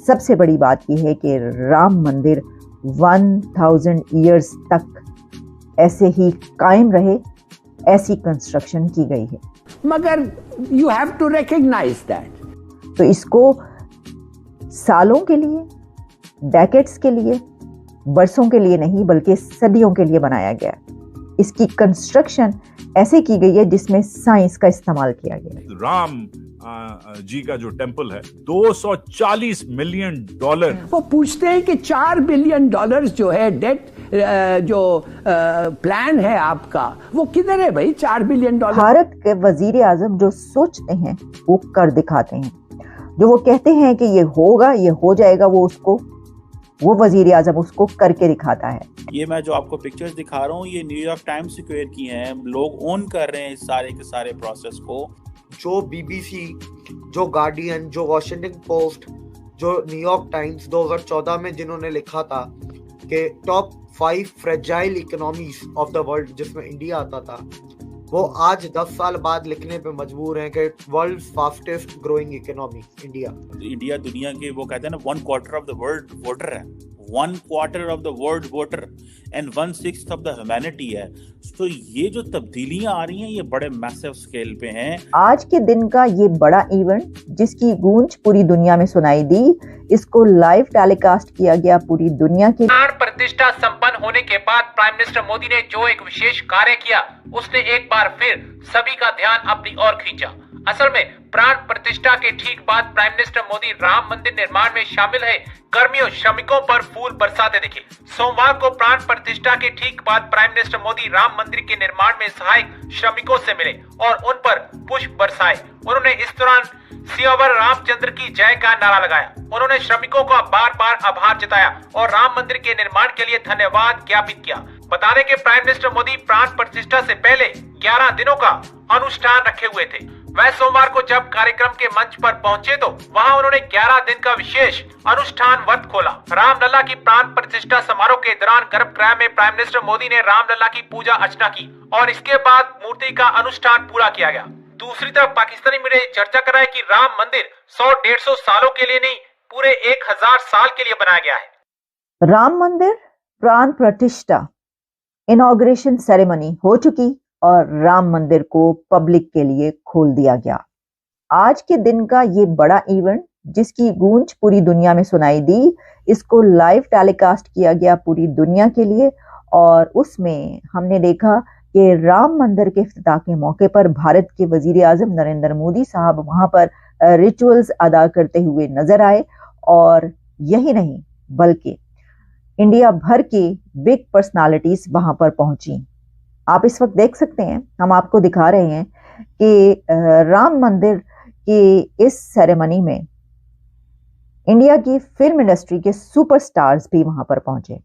सबसे बड़ी बात यह है कि राम मंदिर 1000 ईयर्स तक ऐसे ही कायम रहे, ऐसी कंस्ट्रक्शन की गई है। मगर you have to recognise that. तो इसको सालों के लिए, डेकेड्स के लिए, बरसों के लिए नहीं बल्कि सदियों के लिए बनाया गया। इसकी कंस्ट्रक्शन ऐसे की गई है जिसमें साइंस का इस्तेमाल किया गया है। राम जी का जो टेंपल है 240 मिलियन डॉलर। वो पूछते हैं कि 4 बिलियन डॉलर जो है डेट जो प्लान है आपका, वो किधर है भाई 4 बिलियन डॉलर? भारत के वजीर आजम जो सोचते हैं वो कर दिखाते हैं। जो वो कहते हैं कि ये होगा, ये हो जाएगा, वो वजीर आजम उसको करके दिखाता है। ये मैं जो आपको पिक्चर्स दिखा रहा हूँ ये न्यूयॉर्क टाइम्स स्क्वायर की हैं। लोग ओन कर रहे हैं इस सारे के सारे प्रोसेस को। जो बीबीसी, जो गार्डियन, जो वॉशिंगटन पोस्ट, जो न्यूयॉर्क टाइम्स 2014 में जिन्होंने लिखा था कि top 5 fragile economies of the world जिसमें इंडिया आता था, वो आज 10 साल बाद लिखने पे मजबूर हैं कि world fastest growing economy India दुनिया के वो कहते हैं ना 1/4 ऑफ द वर्ल्ड वोटर है, 1/4 of the world voter and 1/6 of the humanity है। तो ये जो तब्दीलियां आ रही हैं ये बड़े मैसिव स्केल पे हैं। आज के दिन का ये बड़ा इवेंट जिसकी गूंज पूरी दुनिया में सुनाई दी, इसको लाइव टेलीकास्ट किया गया पूरी दुनिया के। प्राण प्रतिष्ठा संपन्न होने के बाद प्राइम मिनिस्टर मोदी ने जो एक विशेष कार्य किया, उसने एक बार फिर सभी का ध्यान अपनी ओर खींचा। असल में प्राण प्रतिष्ठा के ठीक बाद प्राइम मिनिस्टर मोदी राम मंदिर निर्माण में शामिल है कर्मियों श्रमिकों पर फूल बरसाते दिखे। सोमवार को प्राण प्रतिष्ठा के ठीक बाद प्राइम मिनिस्टर मोदी राम मंदिर के निर्माण में सहायक श्रमिकों से मिले और उन पर पुष्प बरसाए। उन्होंने इस दौरान सियावर रामचंद्र की जय का नारा लगाया। उन्होंने श्रमिकों का बार बार आभार जताया और राम मंदिर के निर्माण के लिए धन्यवाद ज्ञापित किया। बता दें कि प्राइम मिनिस्टर मोदी प्राण प्रतिष्ठा से पहले 11 दिनों का अनुष्ठान रखे हुए थे। वह सोमवार को जब कार्यक्रम के मंच पर पहुंचे तो वहां उन्होंने 11 दिन का विशेष अनुष्ठान व्रत खोला। रामलला की प्राण प्रतिष्ठा समारोह के दौरान गर्भगृह में प्राइम मिनिस्टर मोदी ने रामलला की पूजा अर्चना की और इसके बाद मूर्ति का अनुष्ठान पूरा किया गया। दूसरी तरफ पाकिस्तानी मीडिया चर्चा कर रहा है कि राम मंदिर 100-150 सालों के लिए नहीं, पूरे 1000 साल के लिए बनाया गया है। राम मंदिर प्राण प्रतिष्ठा इनॉग्रेशन सेरेमनी हो चुकी और राम मंदिर को पब्लिक के लिए खोल दिया गया। आज के दिन का ये बड़ा इवेंट जिसकी गूंज पूरी दुनिया में सुनाई दी, इसको लाइव टेलीकास्ट किया गया पूरी दुनिया के लिए और उसमें हमने देखा कि राम मंदिर के इफ्तिताह के मौके पर भारत के वजीर आजम नरेंद्र मोदी साहब वहां पर रिचुअल्स अदा करते हुए नजर आए। और यही नहीं बल्कि इंडिया भर की बिग पर्सनालिटीज वहां पर पहुंची। आप इस वक्त देख सकते हैं, हम आपको दिखा रहे हैं कि राम मंदिर की इस सेरेमनी में इंडिया की फिल्म इंडस्ट्री के सुपरस्टार्स भी वहां पर पहुंचे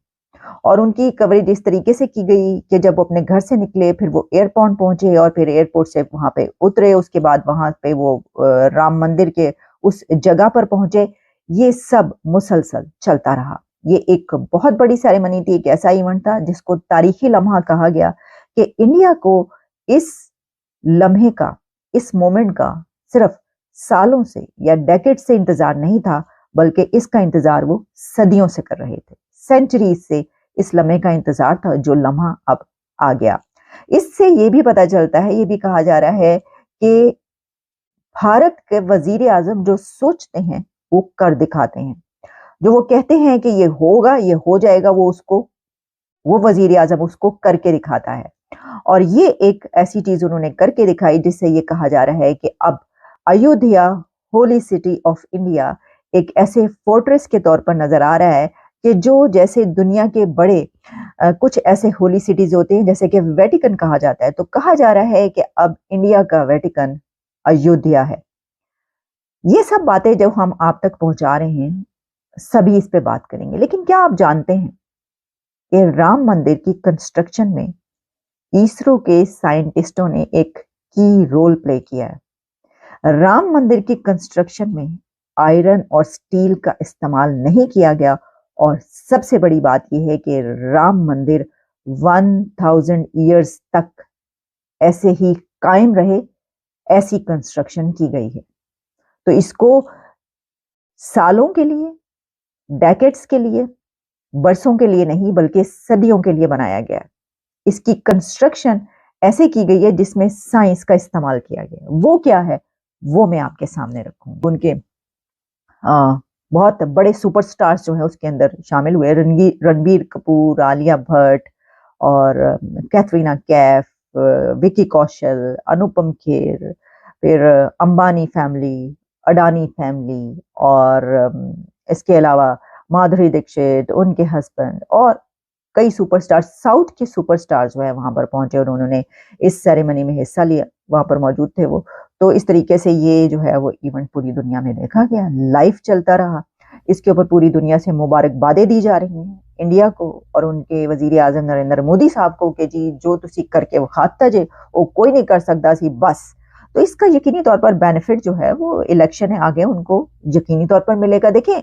और उनकी कवरेज इस तरीके से की गई कि जब वो अपने घर से निकले फिर वो एयरपोर्ट पहुंचे और फिर एयरपोर्ट से वहां पे उतरे, उसके बाद वहां पे वो राम मंदिर के उस जगह पर पहुंचे। ये सब मुसलसल चलता रहा। ये एक बहुत बड़ी सेरेमनी थी, एक ऐसा इवेंट था जिसको तारीखी लम्हा कहा गया कि इंडिया को इस लम्हे का, इस मोमेंट का सिर्फ सालों से या डेकेड से इंतजार नहीं था, बल्कि इसका इंतजार वो सदियों से कर रहे थे। सेंचुरीज से इस लम्हे का इंतजार था जो लम्हा अब आ गया। इससे ये भी पता चलता है, ये भी कहा जा रहा है कि भारत के वजीर आजम जो सोचते हैं वो कर दिखाते हैं। जो वो कहते हैं कि ये होगा, ये हो जाएगा, वो वजीर आजम उसको करके दिखाता है। और ये एक ऐसी चीज उन्होंने करके दिखाई जिससे ये कहा जा रहा है कि अब Ayodhya holy city of India एक ऐसे फोर्ट्रेस के तौर पर नजर आ रहा है कि जो जैसे दुनिया के बड़े कुछ ऐसे होली सिटीज होते हैं जैसे कि वेटिकन कहा जाता है, तो कहा जा रहा है कि अब इंडिया का वेटिकन अयोध्या है। ये सब बातें जब हम आप तक पहुंचा रहे हैं, सभी इस पे बात करेंगे। लेकिन क्या आप जानते हैं कि राम मंदिर की कंस्ट्रक्शन में इसरो के साइंटिस्टों ने एक की रोल प्ले किया है। राम मंदिर की कंस्ट्रक्शन में आयरन और स्टील का इस्तेमाल नहीं किया गया और सबसे बड़ी बात यह है कि राम मंदिर 1000 ईयर्स तक ऐसे ही कायम रहे, ऐसी कंस्ट्रक्शन की गई है। तो इसको सालों के लिए, डेकेड्स के लिए, बरसों के लिए नहीं बल्कि सदियों के लिए बनाया गया है। इसकी कंस्ट्रक्शन ऐसे की गई है जिसमें साइंस का इस्तेमाल किया गया है। वो क्या है वो मैं आपके सामने रखूंगी। उनके बहुत बड़े सुपरस्टार्स जो है उसके अंदर शामिल हुए, रणबीर कपूर, आलिया भट्ट और कैटरीना कैफ, विकी कौशल, अनुपम खेर, फिर अंबानी फैमिली, अडानी फैमिली और इसके अलावा माधुरी दीक्षित, उनके हस्बैंड और कई सुपरस्टार, साउथ के सुपरस्टार जो है वहां पर पहुंचे और उन्होंने इस सेरेमनी में हिस्सा लिया, वहां पर मौजूद थे वो। तो इस तरीके से ये जो है वो इवेंट पूरी दुनिया में देखा गया, लाइव चलता रहा। इसके ऊपर पूरी दुनिया से मुबारकबादें दी जा रही हैं इंडिया को और उनके वजीर आजम नरेंद्र मोदी साहब को कि जी जो तुसी करके विखाता जे वो कोई नहीं कर सकता सी बस। तो इसका यकीनी तौर पर बेनिफिट जो है वो इलेक्शन है आगे उनको यकीनी तौर पर मिलेगा। देखें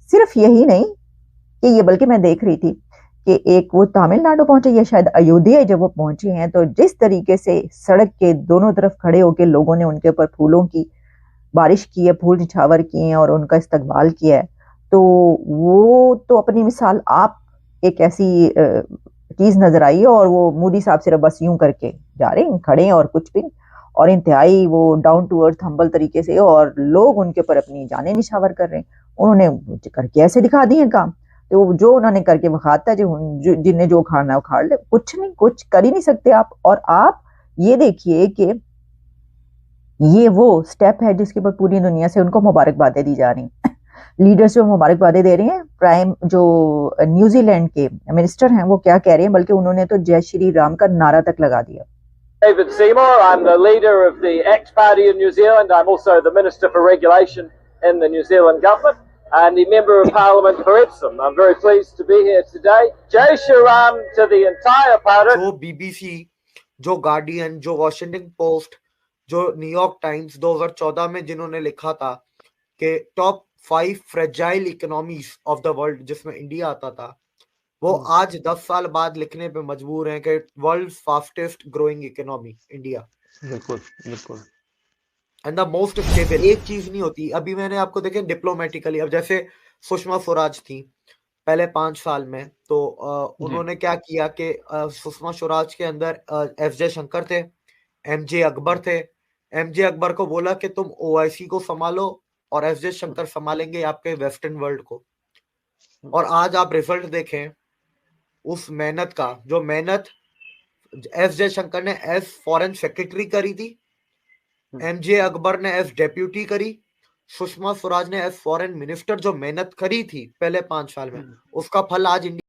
सिर्फ यही नहीं कि ये, बल्कि मैं देख रही थी कि एक वो तमिलनाडु पहुंचे या शायद अयोध्या जब वो पहुंचे हैं तो जिस तरीके से सड़क के दोनों तरफ खड़े होकर लोगों ने उनके ऊपर फूलों की बारिश की है, फूल निछावर किए हैं और उनका इस्तकबाल किया है, तो वो तो अपनी मिसाल आप एक ऐसी चीज नजर आई है। और वो मोदी साहब सिर्फ बस यूं करके जा रहे हैं, खड़े हैं और कुछ भी, और इंतहाई वो डाउन टू अर्थ हम्बल तरीके से, और लोग उनके ऊपर अपनी जानें निछावर कर रहे हैं। उन्होंने करके ऐसे दिखा दिए काम, तो जो उन्होंने करके वखाता जो जिन्हें जो उखाड़ना है उखाड़ ले, कुछ नहीं, कुछ कर ही नहीं सकते आप। और आप ये देखिए कि ये वो स्टेप है जिसके ऊपर पूरी दुनिया से उनको मुबारकबादें दी जा रही हैं। लीडर्स जो मुबारकबादें दे रहे हैं, प्राइम जो न्यूजीलैंड के मिनिस्टर हैं वो क्या कह रहे हैं, बल्कि उन्होंने तो जय श्री राम का नारा तक लगा दिया। David Seymour, I'm the leader of the ACT Party in New Zealand. I'm also the Minister for Regulation in the New Zealand government and the Member of Parliament for Epsom. I'm very pleased to be here today. Jai Shri Ram to the entire party. जो BBC, जो guardian, जो Washington post, जो New York times 2014 में जिन्होंने लिखा था कि top 5 fragile economies of the world जिसमें इंडिया आता था, वो आज 10 साल बाद लिखने पे मजबूर हैं कि world fastest growing economy India. बिल्कुल बिल्कुल। And the most stable. एक चीज नहीं होती, अभी मैंने आपको देखे डिप्लोमेटिकली, अब जैसे सुषमा स्वराज थी पहले 5 साल में, तो उन्होंने क्या किया कि सुषमा स्वराज के अंदर एस जयशंकर थे, एमजे अकबर थे। एमजे अकबर को बोला कि तुम ओआईसी को संभालो और एस जयशंकर संभालेंगे आपके वेस्टर्न वर्ल्ड को। और आज आप रिजल्ट देखें उस मेहनत का, जो मेहनत एस जयशंकर ने एज फॉरेन सेक्रेटरी करी थी, एमजे अकबर ने एज डेप्यूटी करी, सुषमा स्वराज ने एज फॉरेन मिनिस्टर जो मेहनत करी थी पहले 5 साल में, उसका फल आज इंडिया